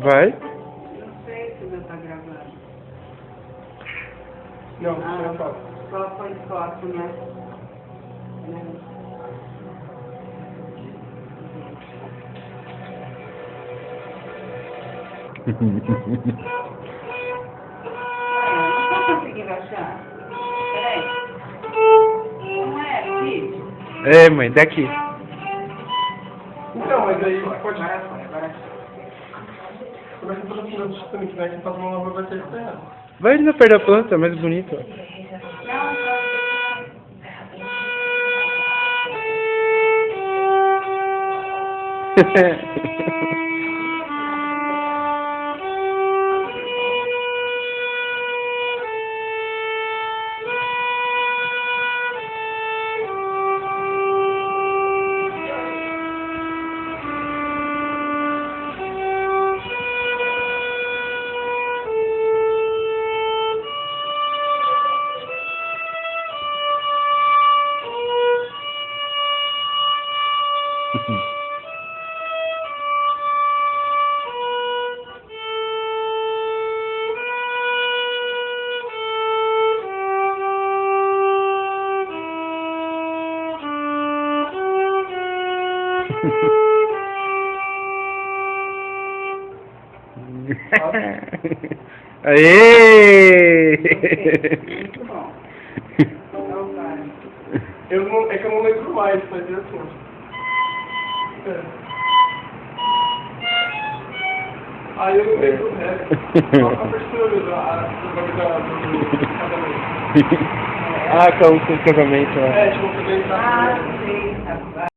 Vai? Não sei se não tá gravando. Não, não fala. Só foi foto, né? Não tô conseguindo achar. Peraí. Não é vídeo? É, mãe, daqui. Então, mas aí pode... Agora foi, agora foi. Como é que eu tô tirando isso também? Que vai que faz uma nova vai ter ferrado. Vai ali na perto da planta, é mais bonito. Não, Aê! muito bom. Então vai. É que eu não lembro mais, fazia assim. Aí eu não lembro o resto. Só a abertura do casamento. Ah, com o casamento, né? É, tipo, o casamento.